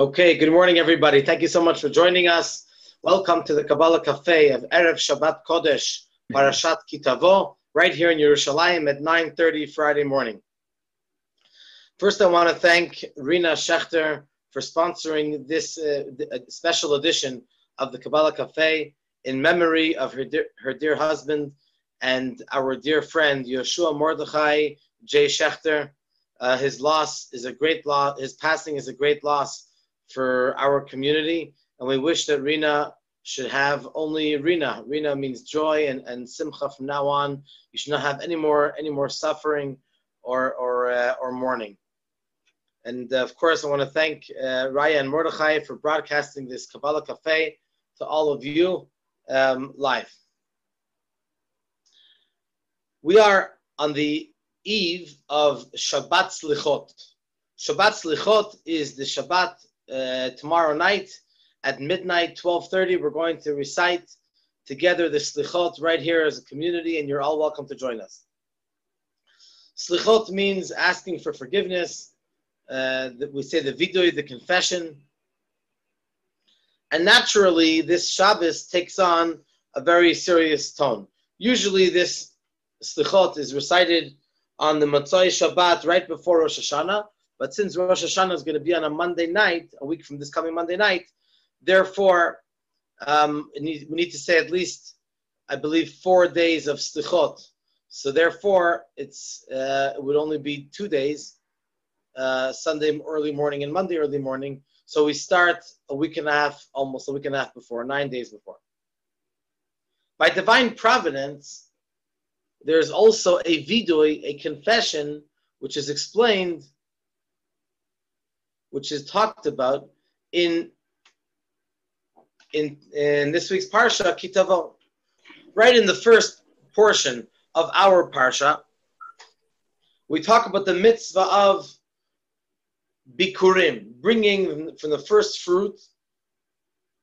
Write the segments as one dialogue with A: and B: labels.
A: Okay, good morning, everybody. Thank you so much for joining us. Welcome to the Kabbalah Café of Erev Shabbat Kodesh, Parashat Tavo, right here in Yerushalayim at 9:30 Friday morning. First, I want to thank Rina Schechter for sponsoring this special edition of the Kabbalah Café in memory of her dear husband and our dear friend, Yoshua Mordechai J. Schechter. His loss is a great loss. His passing is a great loss for our community, and we wish that Rina should have only Rina. Rina means joy and simcha from now on. You should not have any more suffering or mourning. And of course, I want to thank Raya and Mordechai for broadcasting this Kabbalah Café to all of you live. We are on the eve of Shabbat Slichot. Shabbat Slichot is the Shabbat tomorrow night at midnight, 12:30. We're going to recite together the Slichot right here as a community, and you're all welcome to join us. Slichot means asking for forgiveness. We say the vidui, the confession. And naturally, this Shabbos takes on a very serious tone. Usually this Slichot is recited on the Motzai Shabbat right before Rosh Hashanah. But since Rosh Hashanah is going to be on a Monday night, a week from this coming Monday night, therefore, we need to say at least, I believe, 4 days of Slichot. So therefore, it would only be 2 days, Sunday early morning and Monday early morning. So we start almost a week and a half before, 9 days before. By divine providence, there's also a vidui, a confession, which is explained, which is talked about in this week's Parsha, Tavo. Right in the first portion of our Parsha, we talk about the mitzvah of bikurim, bringing from the first fruit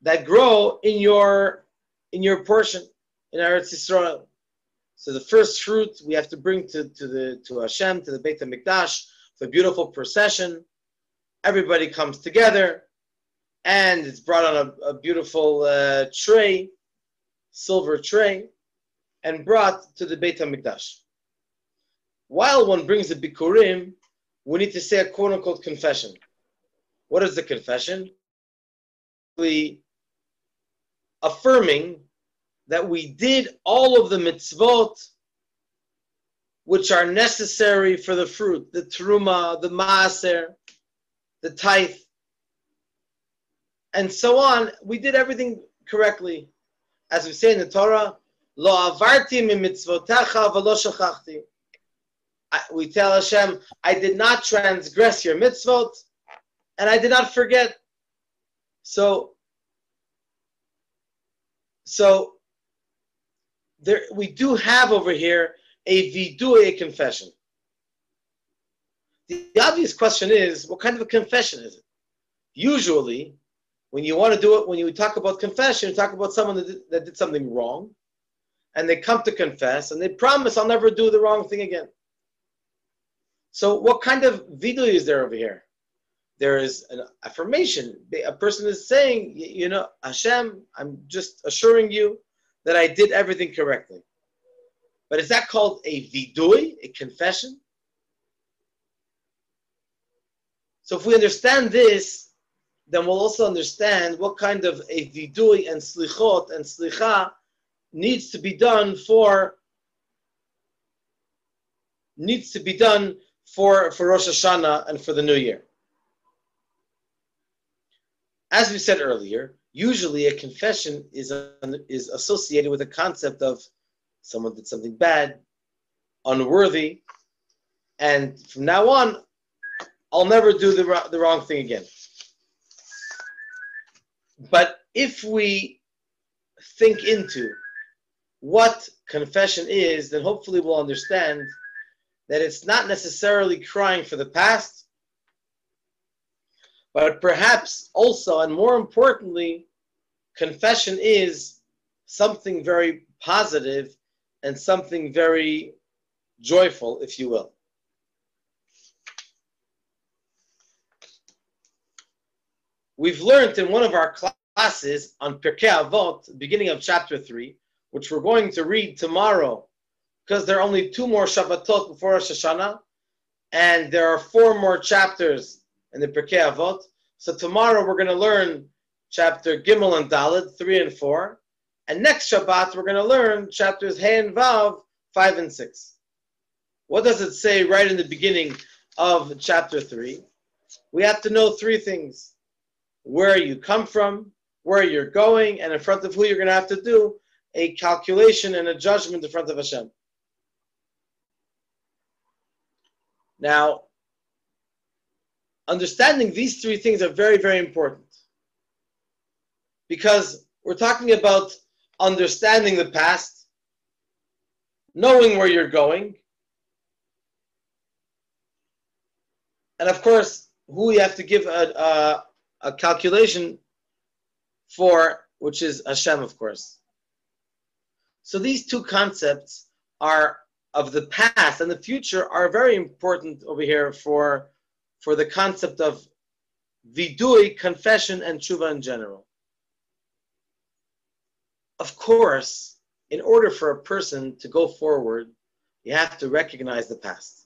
A: that grow in your portion, in Eretz Yisrael. So the first fruit we have to bring to Hashem, to the Beit HaMikdash, the beautiful procession. Everybody comes together, and it's brought on a beautiful tray, silver tray, and brought to the Beit HaMikdash. While one brings the bikurim, we need to say a quote-unquote confession. What is the confession? We affirming that we did all of the mitzvot which are necessary for the fruit, the teruma, the maaser, the tithe, and so on. We did everything correctly. As we say in the Torah, Lo avarti mi mitzvotecha v'lo shachachti. We tell Hashem, I did not transgress your mitzvot, and I did not forget. So there, we do have over here a vidui, a confession. The obvious question is, what kind of a confession is it? Usually, when you want to do it, when you talk about confession, you talk about someone that did something wrong, and they come to confess, and they promise, I'll never do the wrong thing again. So what kind of vidui is there over here? There is an affirmation. A person is saying, Hashem, I'm just assuring you that I did everything correctly. But is that called a vidui, a confession? So if we understand this, then we'll also understand what kind of a vidui and slichot and slicha needs to be done for Rosh Hashanah and for the New Year. As we said earlier, usually a confession is associated with a concept of someone did something bad, unworthy, and from now on, I'll never do the wrong thing again. But if we think into what confession is, then hopefully we'll understand that it's not necessarily crying for the past, but perhaps also, and more importantly, confession is something very positive and something very joyful, if you will. We've learned in one of our classes on Pirkei Avot, beginning of chapter 3, which we're going to read tomorrow, because there are only 2 more Shabbatot before Rosh Hashanah, and there are 4 more chapters in the Pirkei Avot. So tomorrow we're going to learn chapter Gimel and Daled, 3 and 4, and next Shabbat we're going to learn chapters Hey and Vav, 5 and 6. What does it say right in the beginning of chapter 3? We have to know 3 things. Where you come from, where you're going, and in front of who you're going to have to do a calculation and a judgment in front of Hashem. Now, understanding these 3 things are very, very important, because we're talking about understanding the past, knowing where you're going, and of course, who you have to give a calculation for, which is Hashem, of course. So these 2 concepts are of the past and the future are very important over here for the concept of vidui, confession, and tshuva in general. Of course, in order for a person to go forward, you have to recognize the past.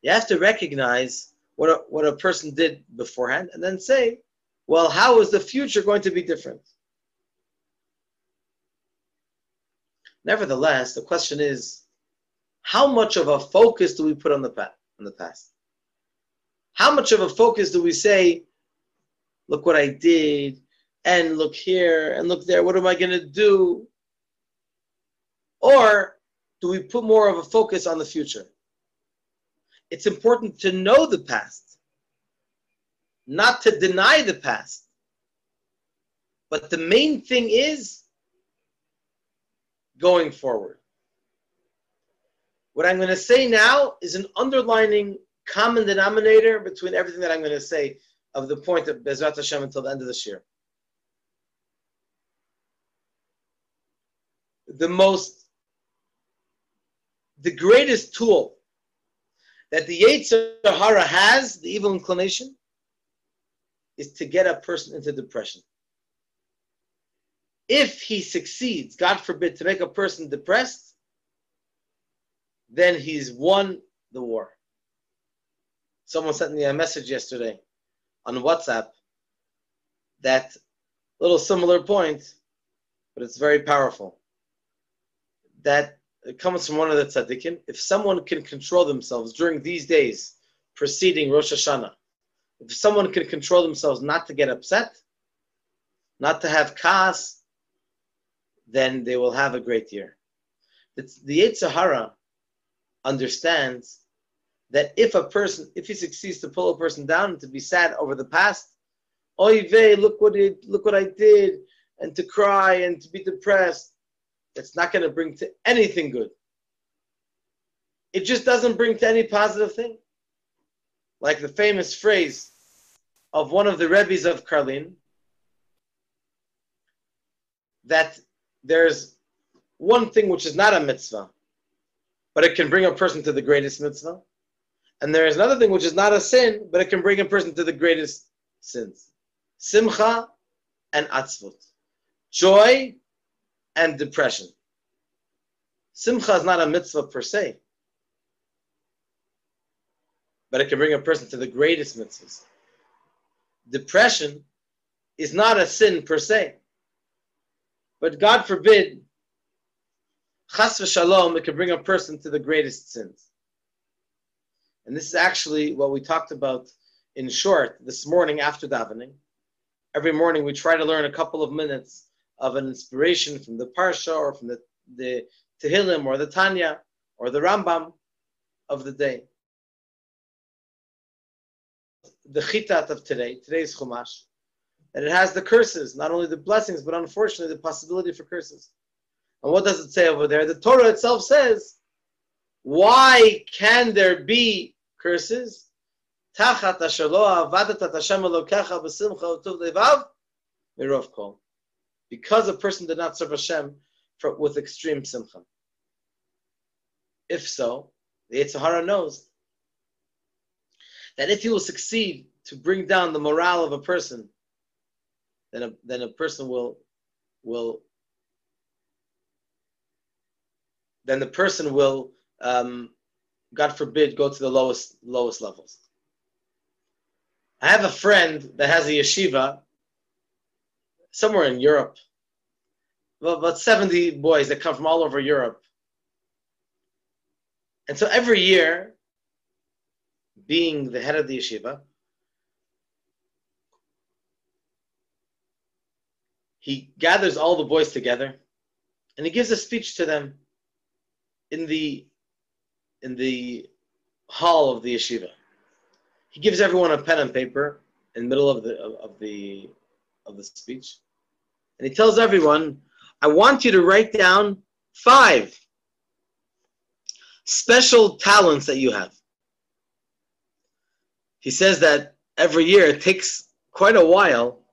A: You have to recognize what a person did beforehand, and then say, well, how is the future going to be different? Nevertheless, the question is, how much of a focus do we put on the past? How much of a focus do we say, look what I did, and look here, and look there, what am I going to do? Or do we put more of a focus on the future? It's important to know the past, not to deny the past. But the main thing is going forward. What I'm going to say now is an underlining common denominator between everything that I'm going to say of the point of Bezrat Hashem until the end of this year. The greatest tool that the Yetzer Hara has, the evil inclination, is to get a person into depression. If he succeeds, God forbid, to make a person depressed, then he's won the war. Someone sent me a message yesterday on WhatsApp, that little similar point, but it's very powerful. That it comes from one of the tzaddikim. If someone can control themselves during these days preceding Rosh Hashanah, if someone can control themselves not to get upset, not to have kaas, then they will have a great year. The Yetzer Hara understands that if he succeeds to pull a person down and to be sad over the past, oy vey, look what I did, and to cry and to be depressed, it's not going to bring to anything good. It just doesn't bring to any positive thing. Like the famous phrase of one of the Rebbes of Karlin, that there's one thing which is not a mitzvah, but it can bring a person to the greatest mitzvah. And there is another thing which is not a sin, but it can bring a person to the greatest sins. Simcha and atzvut. Joy and depression. Simcha is not a mitzvah per se, but it can bring a person to the greatest mitzvahs. Depression is not a sin per se, but God forbid, chas v'shalom, it can bring a person to the greatest sins. And this is actually what we talked about in short this morning after davening. Every morning we try to learn a couple of minutes of an inspiration from the Parsha or from the Tehillim or the Tanya or the Rambam of the day. The Chitat of today's Chumash, and it has the curses, not only the blessings, but unfortunately the possibility for curses. And what does it say over there? The Torah itself says, why can there be curses? Tachat asher lo avadat et Hashem Elokecha b'simcha u'tov levav mirov kol. Because a person did not serve Hashem with extreme simcha. If so, the Yetzer Hara knows that if he will succeed to bring down the morale of a person, then a person will God forbid, go to the lowest levels. I have a friend that has a yeshiva somewhere in Europe. Well, about 70 boys that come from all over Europe. And so every year, being the head of the yeshiva, he gathers all the boys together and he gives a speech to them in the hall of the yeshiva. He gives everyone a pen and paper in the middle of the speech. And he tells everyone, I want you to write down 5 special talents that you have. He says that every year it takes quite a while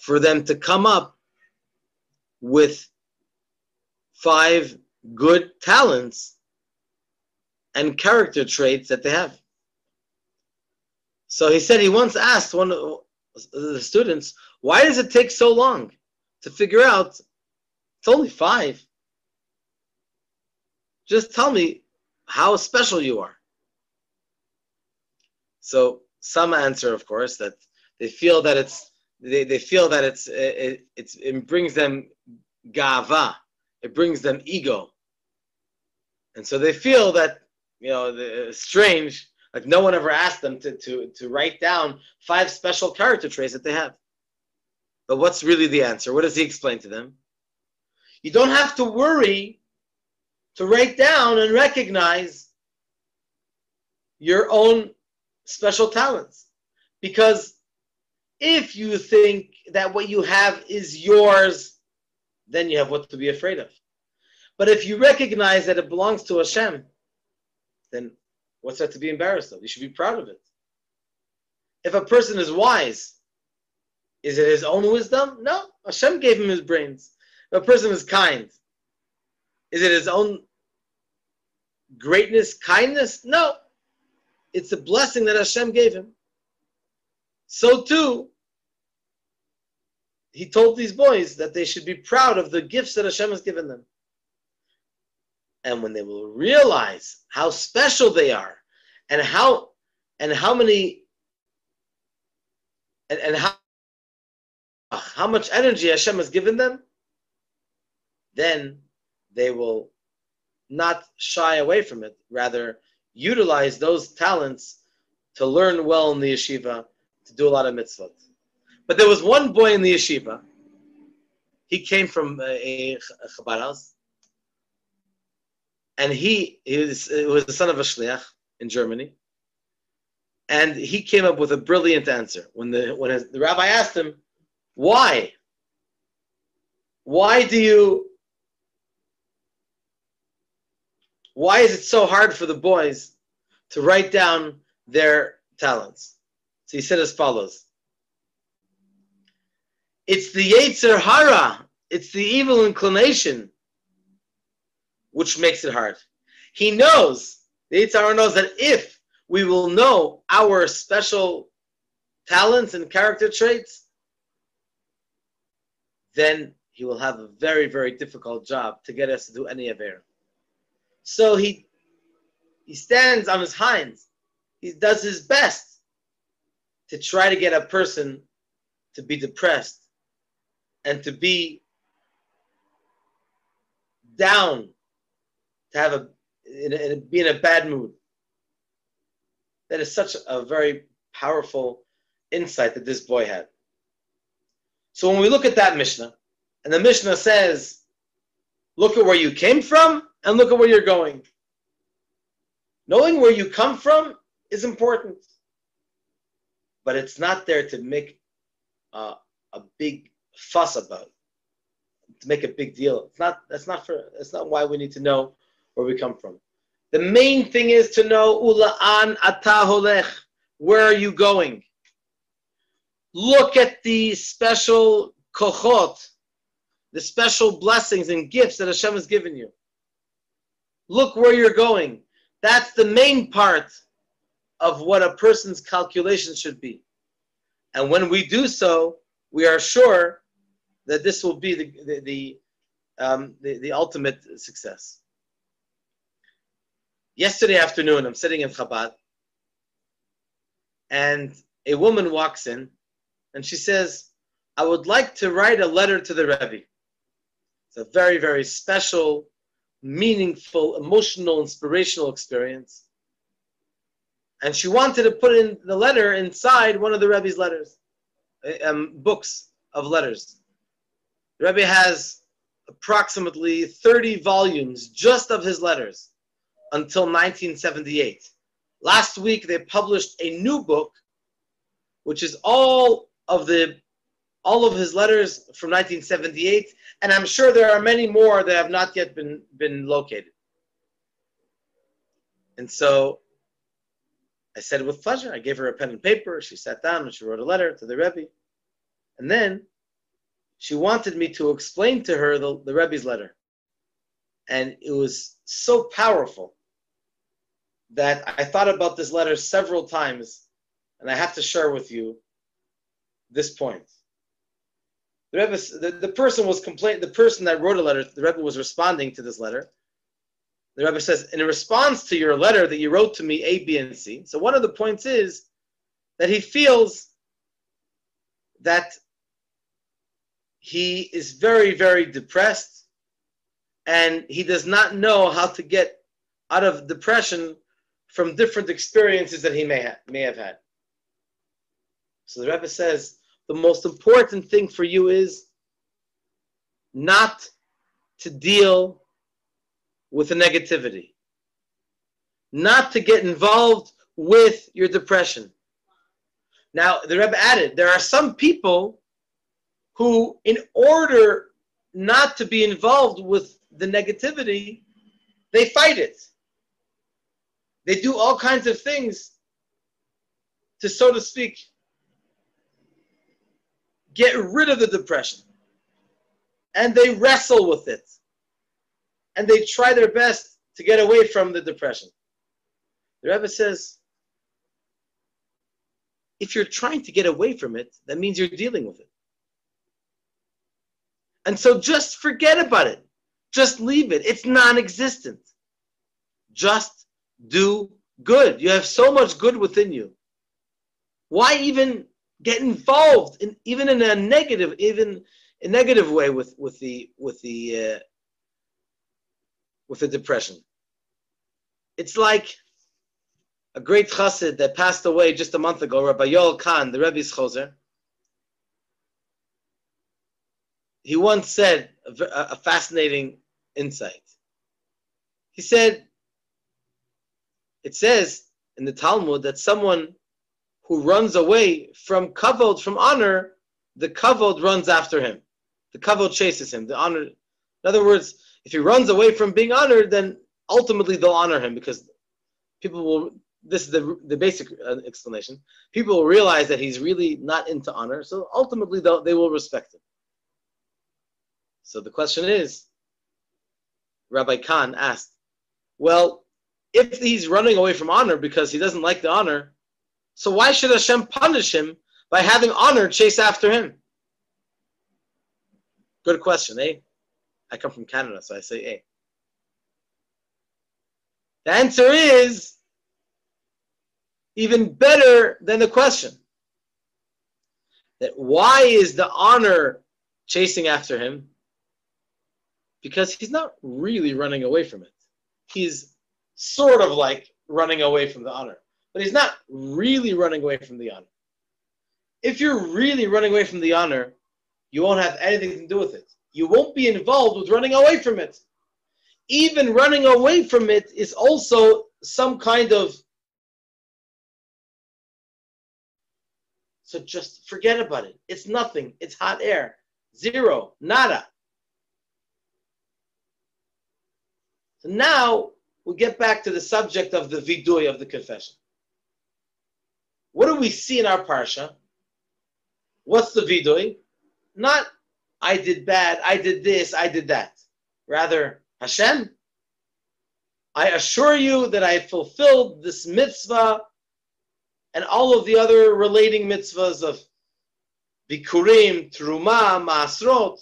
A: for them to come up with 5 good talents and character traits that they have. So he said he once asked one of the students, why does it take so long to figure out it's only 5? Just tell me how special you are. So some answer, of course, that they feel that it brings them gava, it brings them ego, and so they feel that strange, like no one ever asked them to write down 5 special character traits that they have. But what's really the answer? What does he explain to them? You don't have to worry to write down and recognize your own special talents. Because if you think that what you have is yours, then you have what to be afraid of. But if you recognize that it belongs to Hashem, then what's that to be embarrassed of? You should be proud of it. If a person is wise, is it his own wisdom? No, Hashem gave him his brains. If a person is kind, is it his own greatness, kindness? No, it's a blessing that Hashem gave him. So too, he told these boys that they should be proud of the gifts that Hashem has given them. And when they will realize how special they are, and how much energy Hashem has given them, then they will not shy away from it. Rather, utilize those talents to learn well in the yeshiva, to do a lot of mitzvot. But there was one boy in the yeshiva. He came from a Chabad house, and he was the son of a shliach in Germany. And he came up with a brilliant answer. When the rabbi asked him, why is it so hard for the boys to write down their talents? So he said as follows: it's the Yetzer Hara, it's the evil inclination, which makes it hard. He knows, the Yetzer Hara knows that if we will know our special talents and character traits, then he will have a very, very difficult job to get us to do any aver. So he stands on his hinds. He does his best to try to get a person to be depressed and to be down, to be in a bad mood. That is such a very powerful insight that this boy had. So when we look at that Mishnah, and the Mishnah says, look at where you came from and look at where you're going. Knowing where you come from is important, but it's not there to make a big fuss about, to make a big deal. That's not why we need to know where we come from. The main thing is to know ula'an ata holech. Where are you going? Look at the special kochot, the special blessings and gifts that Hashem has given you. Look where you're going. That's the main part of what a person's calculation should be. And when we do so, we are sure that this will be the ultimate success. Yesterday afternoon, I'm sitting in Chabad, and a woman walks in, and she says, I would like to write a letter to the Rebbe. It's a very, very special, meaningful, emotional, inspirational experience. And she wanted to put in the letter inside one of the Rebbe's letters, books of letters. The Rebbe has approximately 30 volumes just of his letters until 1978. Last week they published a new book, which is all of his letters from 1978, and I'm sure there are many more that have not yet been located. And so I said with pleasure. I gave her a pen and paper. She sat down and she wrote a letter to the Rebbe. And then she wanted me to explain to her the Rebbe's letter. And it was so powerful that I thought about this letter several times, and I have to share with you this point. The Rebbe, the person was complaining. The person that wrote a letter, the Rebbe was responding to this letter. The Rebbe says, in response to your letter that you wrote to me, A, B, and C. So one of the points is that he feels that he is very, very depressed, and he does not know how to get out of depression from different experiences that he may have had. So the Rebbe says, the most important thing for you is not to deal with the negativity, not to get involved with your depression. Now, the Rebbe added, there are some people who, in order not to be involved with the negativity, they fight it. They do all kinds of things to, so to speak, get rid of the depression. And they wrestle with it. And they try their best to get away from the depression. The Rebbe says, if you're trying to get away from it, that means you're dealing with it. And so just forget about it. Just leave it. It's non-existent. Just do good. You have so much good within you. Why even get involved even in a negative way with the depression? It's like a great chassid that passed away just a month ago, Rabbi Yisroel Goldberg, the Rebbe's choser. He once said a fascinating insight. He said, it says in the Talmud that someone who runs away from kavod, from honor, the kavod runs after him. The kavod chases him. The honor. In other words, if he runs away from being honored, then ultimately they'll honor him, because people will. This is the basic explanation. People will realize that he's really not into honor, so ultimately they will respect him. So the question is, Rabbi Khan asked, well, if he's running away from honor because he doesn't like the honor, so why should Hashem punish him by having honor chase after him? Good question, eh? I come from Canada, so I say eh. The answer is even better than the question. That why is the honor chasing after him? Because he's not really running away from it. He's sort of like running away from the honor. But he's not really running away from the honor. If you're really running away from the honor, you won't have anything to do with it. You won't be involved with running away from it. Even running away from it is also some kind of... So just forget about it. It's nothing. It's hot air. Zero. Nada. So now we'll get back to the subject of the vidui, of the confession. What do we see in our parsha? What's the vidui? Not, I did bad, I did this, I did that. Rather, Hashem, I assure you that I fulfilled this mitzvah and all of the other relating mitzvahs of bikurim, teruma, maasrot,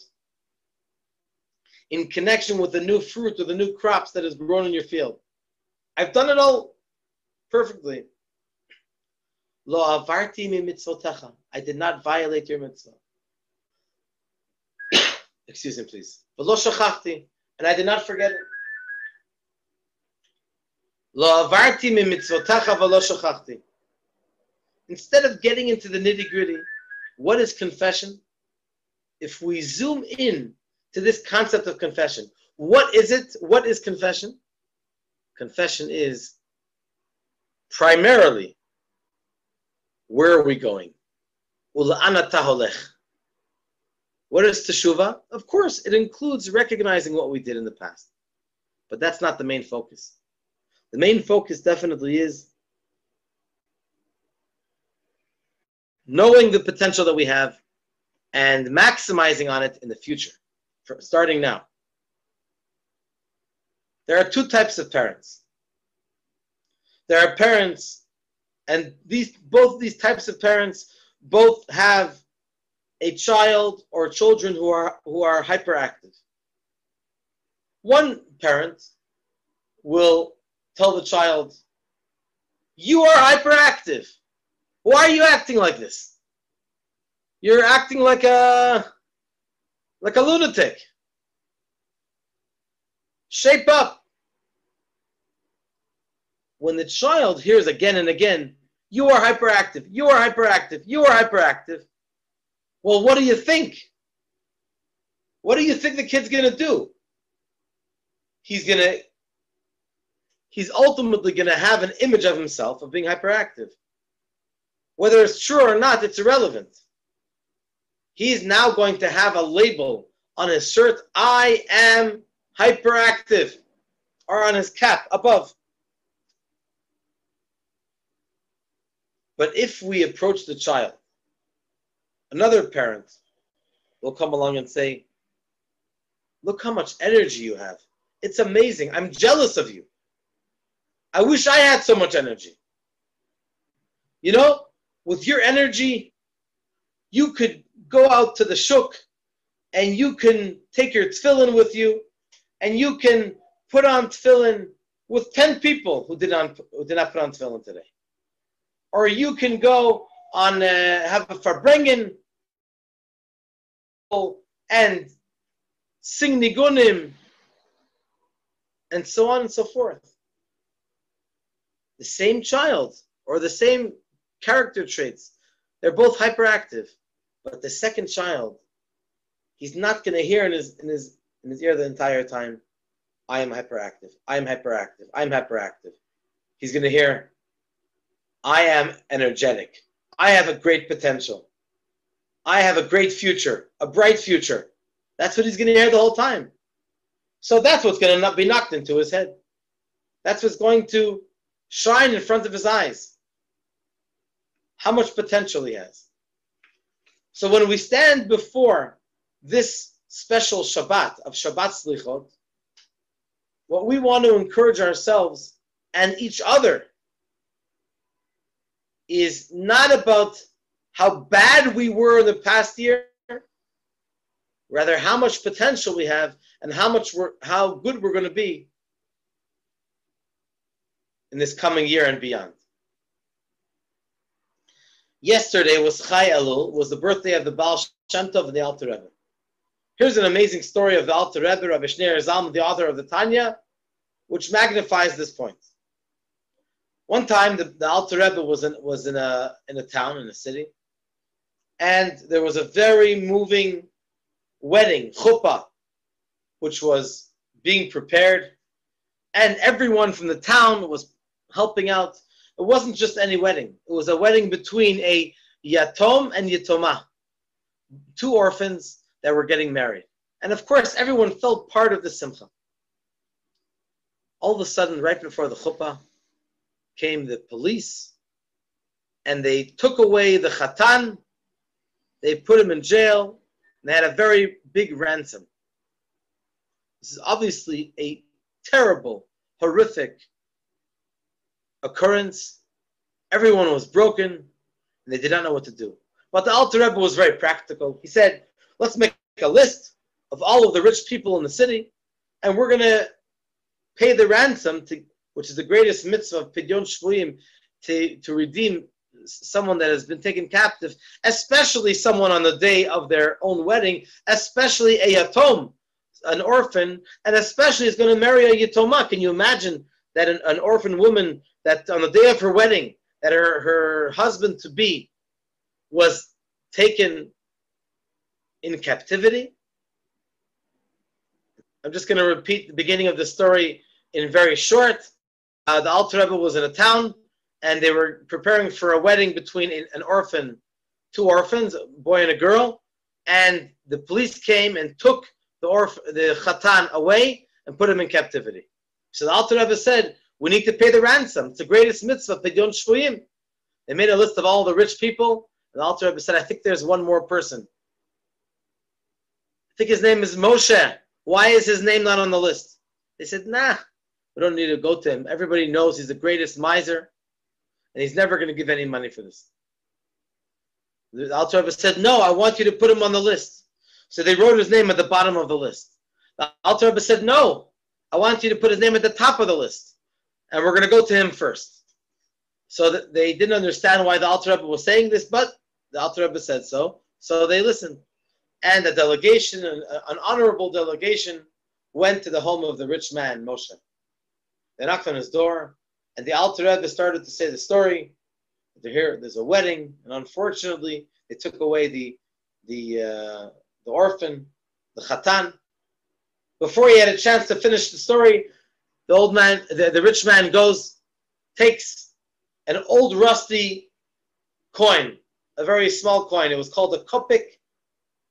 A: in connection with the new fruit or the new crops that is grown in your field. I've done it all perfectly. Lo avarti mi mitzvotecha. I did not violate your mitzvah. Excuse me, please. V'lo shachachti. And I did not forget it. Lo avarti mi mitzvotecha v'lo shachachti. Instead of getting into the nitty-gritty, what is confession? If we zoom in to this concept of confession, what is it? What is confession? Confession is primarily, where are we going? Ula'ana taholech. What is teshuvah? Of course, it includes recognizing what we did in the past. But that's not the main focus. The main focus definitely is knowing the potential that we have and maximizing on it in the future, starting now. There are two types of parents. There are parents, and both these types of parents both have a child or children who are hyperactive. One parent will tell the child, "You are hyperactive. Why are you acting like this? You're acting like a lunatic. Shape up." When the child hears again and again, "You are hyperactive, you are hyperactive, you are hyperactive," well, what do you think? What do you think the kid's going to do? He's ultimately going to have an image of himself of being hyperactive. Whether it's true or not, it's irrelevant. He's now going to have a label on his shirt, "I am hyperactive," or on his cap above. But if we approach the child, another parent will come along and say, "Look how much energy you have. It's amazing. I'm jealous of you. I wish I had so much energy. You know, with your energy, you could go out to the shuk and you can take your tefillin with you and you can put on tefillin with 10 people who did not put on tefillin today. Or you can go on, have a farbrengen and sing nigunim, and so on and so forth." The same child or the same character traits, they're both hyperactive, but the second child, he's not going to hear in his ear the entire time, "I am hyperactive, I am hyperactive, I am hyperactive." He's going to hear, "I am energetic. I have a great potential. I have a great future, a bright future." That's what he's going to hear the whole time. So that's what's going to be knocked into his head. That's what's going to shine in front of his eyes. How much potential he has. So when we stand before this special Shabbat of Shabbat Slichot, what we want to encourage ourselves and each other is not about how bad we were in the past year, rather how much potential we have and how good we're going to be in this coming year and beyond. Yesterday was Chai Elul, was the birthday of the Baal Shem Tov and the Alter Rebbe. Here's an amazing story of the Alter Rebbe, Rabbi Shneir Zalman, the author of the Tanya, which magnifies this point. One time, the Alter Rebbe was in a town, in a city, and there was a very moving wedding, chuppah, which was being prepared, and everyone from the town was helping out. It wasn't just any wedding. It was a wedding between a yatom and yatomah, two orphans that were getting married. And of course, everyone felt part of the simcha. All of a sudden, right before the chuppah, came the police, and they took away the chatan, they put him in jail, and they had a very big ransom. This is obviously a terrible, horrific occurrence, Everyone was broken, and they did not know what to do. But the Alter Rebbe was very practical. He said, let's make a list of all of the rich people in the city, and we're going to pay the ransom, which is the greatest mitzvah of Pidyon Shvuyim, to redeem someone that has been taken captive, especially someone on the day of their own wedding, especially a yatom, an orphan, and especially is going to marry a yitoma. Can you imagine that an orphan woman, that on the day of her wedding, that her husband-to-be was taken in captivity? I'm just going to repeat the beginning of the story in very short. The Alter Rebbe was in a town, and they were preparing for a wedding between an orphan, two orphans, a boy and a girl, and the police came and took the Chatan away and put him in captivity. So the Alter Rebbe said, we need to pay the ransom. It's the greatest mitzvah, Pidyon Shvuyim. They made a list of all the rich people, and the Alter Rebbe said, I think there's one more person. I think his name is Moshe. Why is his name not on the list? They said, nah, we don't need to go to him. Everybody knows he's the greatest miser, and he's never going to give any money for this. The Alter Rebbe said, no, I want you to put him on the list. So they wrote his name at the bottom of the list. The Alter Rebbe said, no, I want you to put his name at the top of the list, and we're going to go to him first. So they didn't understand why the Alter Rebbe was saying this, but the Alter Rebbe said so, so they listened. And a delegation, an honorable delegation, went to the home of the rich man, Moshe. They knocked on his door, and the Alter Rebbe started to say the story. There's a wedding, and unfortunately, they took away the orphan, the Chatan. Before he had a chance to finish the story, the old man, the rich man takes an old rusty coin, a very small coin. It was called a kopek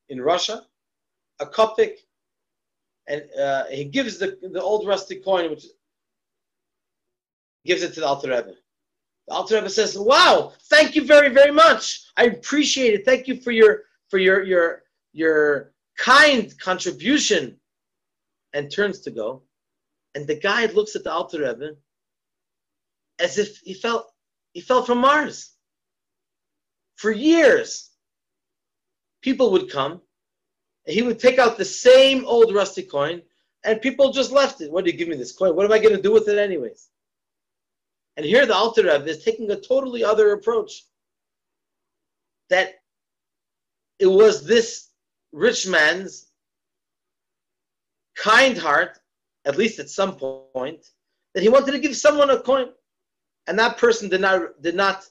A: in Russia, a kopek, and he gives the old rusty coin, which gives it to the Alter Rebbe. The Alter Rebbe says, "Wow, thank you very, very much. I appreciate it. Thank you for your kind contribution." And turns to go, and the guy looks at the Alter Rebbe as if he fell from Mars. For years, people would come, and he would take out the same old rusty coin, and people just left it. What do you give me this coin? What am I going to do with it anyways? And here the Alter Rebbe is taking a totally other approach. That it was this rich man's kind heart, at least at some point, that he wanted to give someone a coin. And that person did not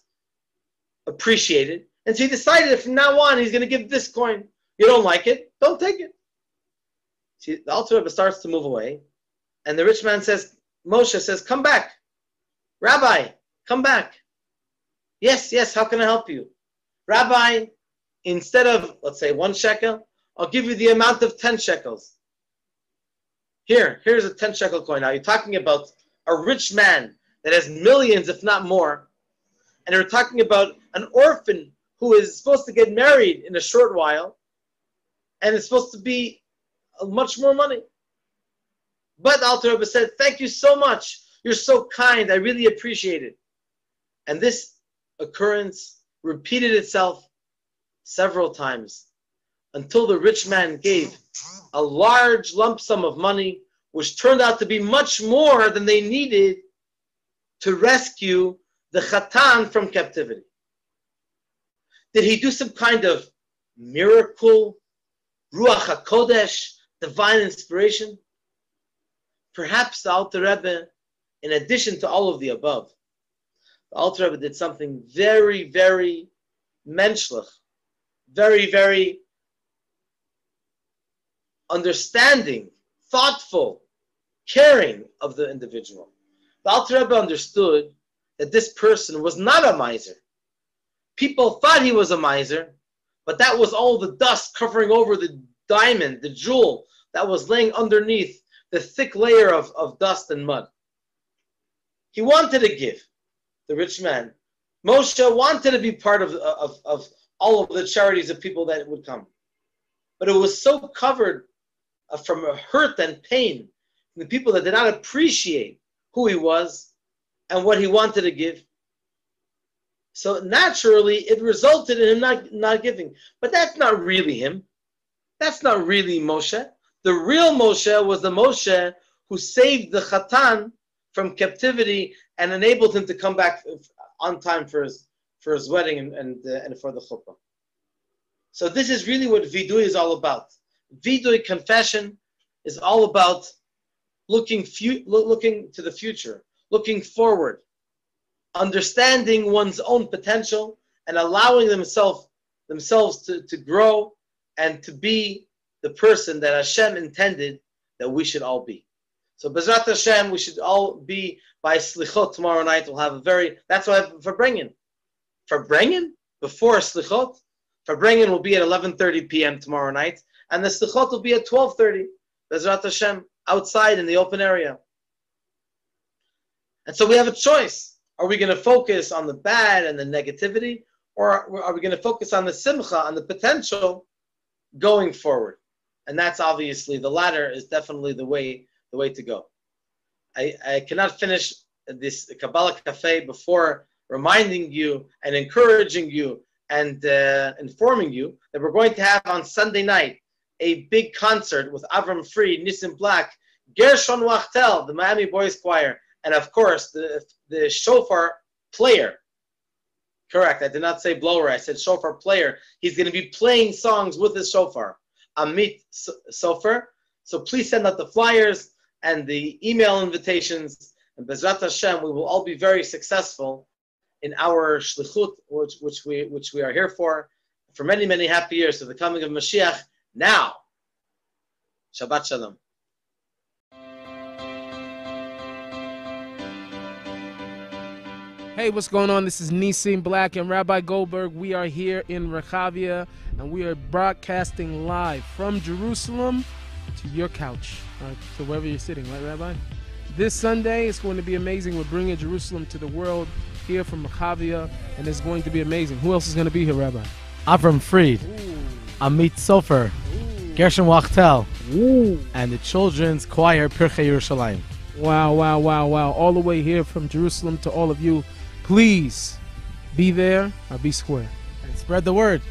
A: appreciate it. And so he decided that from now on, he's going to give this coin. You don't like it? Don't take it. See, the Alter Rebbe starts to move away. And the rich man says, Moshe says, come back. Rabbi, come back. Yes, how can I help you? Rabbi, instead of, let's say, 1 shekel, I'll give you the amount of 10 shekels. Here's a 10 shekel coin. Now, you're talking about a rich man that has millions, if not more. And we're talking about an orphan who is supposed to get married in a short while. And it's supposed to be much more money. But Alter Rebbe said, thank you so much. You're so kind. I really appreciate it. And this occurrence repeated itself several times until the rich man gave a large lump sum of money, which turned out to be much more than they needed to rescue the Chatan from captivity. Did he do some kind of miracle, Ruach HaKodesh, divine inspiration? Perhaps the Alter Rebbe, in addition to all of the above, the Alter Rebbe did something very, very menschlich, very, very understanding, thoughtful, caring of the individual. The Alter Rebbe understood that this person was not a miser. People thought he was a miser, but that was all the dust covering over the diamond, the jewel that was laying underneath the thick layer of dust and mud. He wanted to give, the rich man. Moshe wanted to be part of all of the charities of people that would come. But it was so covered from a hurt and pain from the people that did not appreciate who he was and what he wanted to give. So naturally, it resulted in him not giving. But that's not really him. That's not really Moshe. The real Moshe was the Moshe who saved the Chatan from captivity and enabled him to come back on time for his wedding and for the chuppah. So this is really what Vidui is all about. Vidui confession is all about looking to the future, looking forward, understanding one's own potential and allowing themselves to grow and to be the person that Hashem intended that we should all be. So Bezrat Hashem, we should all be by Slichot tomorrow night. We'll have that's why Farbrengen. Farbrengen? Before Slichot? Farbrengen will be at 11:30 p.m. tomorrow night, and the Slichot will be at 12:30. Bezrat Hashem, outside in the open area. And so we have a choice. Are we going to focus on the bad and the negativity, or are we going to focus on the simcha, on the potential going forward? And that's obviously, the latter is definitely the way to go. I cannot finish this Kabbalah Café before reminding you and encouraging you and informing you that we're going to have on Sunday night a big concert with Avram Fried, Nissim Black, Gershon Wachtel, the Miami Boys Choir, and of course the shofar player. Correct, I did not say blower, I said shofar player. He's going to be playing songs with his shofar, Amit Sofer. So please send out the flyers and the email invitations, and Bezrat Hashem, we will all be very successful in our shlichut, which we are here for many, many happy years to the coming of Mashiach. Now, Shabbat Shalom.
B: Hey, what's going on? This is Nissim Black and Rabbi Goldberg. We are here in Rechavia, and we are broadcasting live from Jerusalem to your couch, to wherever you're sitting, right, Rabbi? This Sunday, it's going to be amazing. We're bringing Jerusalem to the world here from Rechavia, and it's going to be amazing. Who else is going to be here, Rabbi?
C: Avram Fried, Amit Sofer, Gershon Wachtel, and the children's choir Pirchei Yerushalayim.
B: Wow, wow, wow, wow. All the way here from Jerusalem to all of you. Please be there or be square.
C: And spread the word.